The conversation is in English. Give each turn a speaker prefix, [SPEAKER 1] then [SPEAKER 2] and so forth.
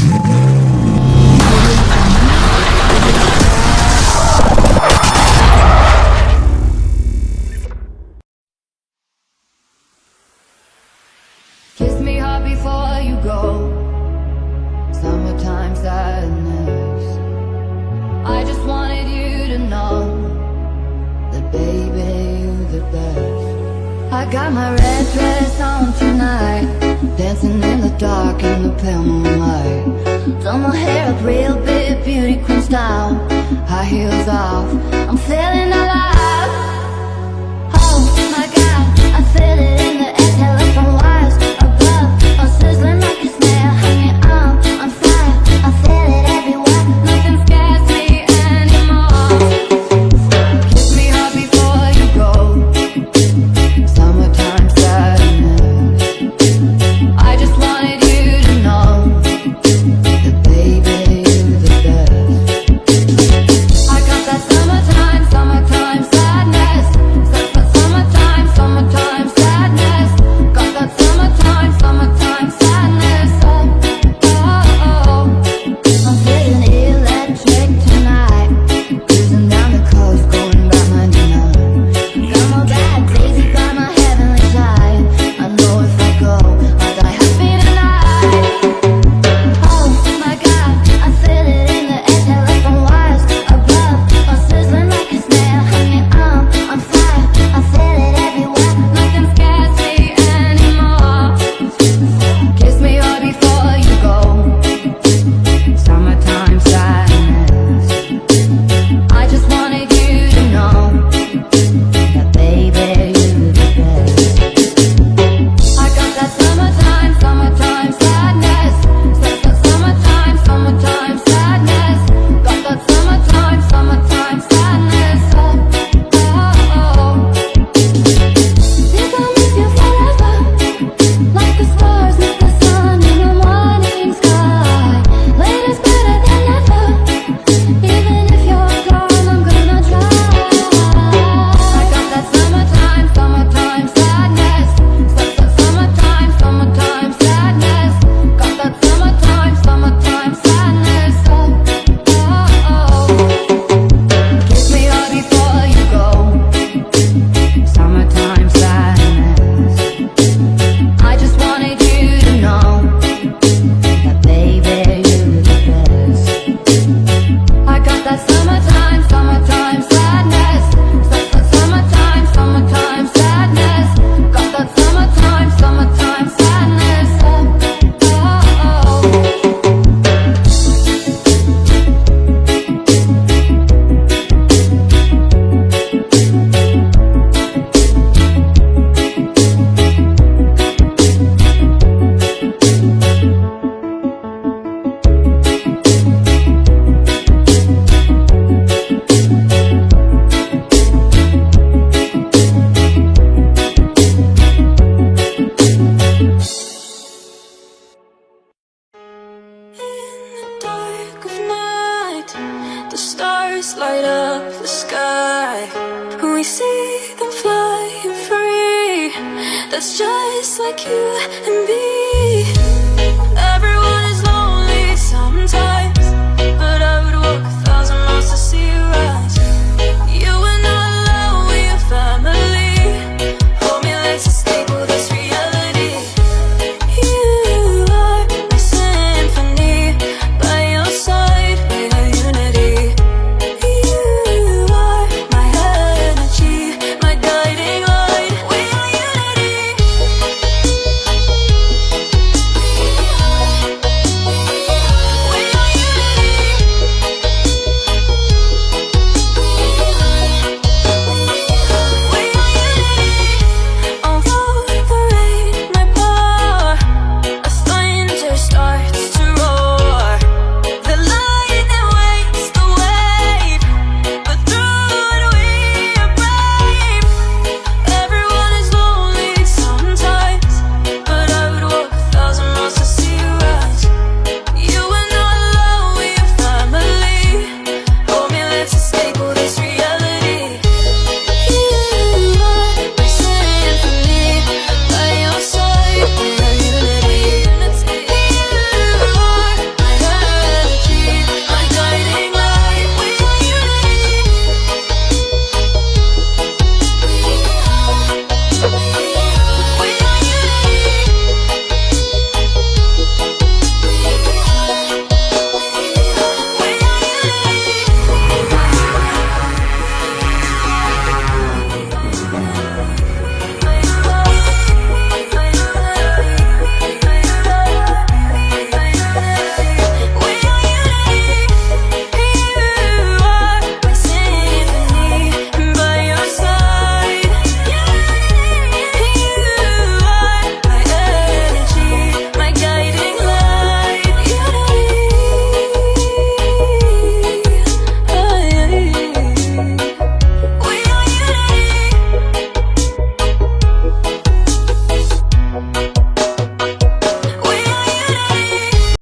[SPEAKER 1] Kiss me hard before you go. Summertime sadness. I just wanted you to know that baby, you're the best. I got my red dress on tonight, dancing in the dark in the pale moonlight. Done my hair up real big, beauty queen style, high heels off, I'm feeling alive. Oh my God, I feel it in the air, telephone wires above, I'm sizzling like a snare, hanging on fire. I feel it everywhere, nothing scares me anymore. Kiss me hard before you go. Summertime sadness. I just wanted you to know that baby, you're the best. I got that summertime, summertime sadness. Summertime, summertime sadness. Got that summertime, summertime sadness. Oh. I'm feeling electric tonight, cruising down the coast, going back 99. Got my bad crazy by my heavenly side. I know if I go, I'll die happy tonight. Oh my God, I feel it in the air, telephone wires above, I'm sizzling like a snare, hanging on fire. I feel it everywhere, nothing scares me anymore. Kiss me hard before you go. Summertime sadness. I just wanted you to know that baby, you're the best. I got that summertime, summertime sadness. Summertime, summertime sadness. Got that summertime, summertime sadness. Oh. Think I'll miss you forever, like the stars meet the sun in the morning sky. Later's better than ever, even if you're gone, I'm gonna try. I got that summertime, summertime sadness. Summertime, summertime sadness. Got that summertime, summertime sadness. Oh. Kiss me hard before you go. Summertime sadness. I just wanted you to know that baby, you're the best. I got that summertime, summertime sadness. Summertime, summertime sadness. Got that summertime, summertime sadness. Oh.
[SPEAKER 2] Dark of night, the stars light up the sky. We see them flying free. That's just like you and me.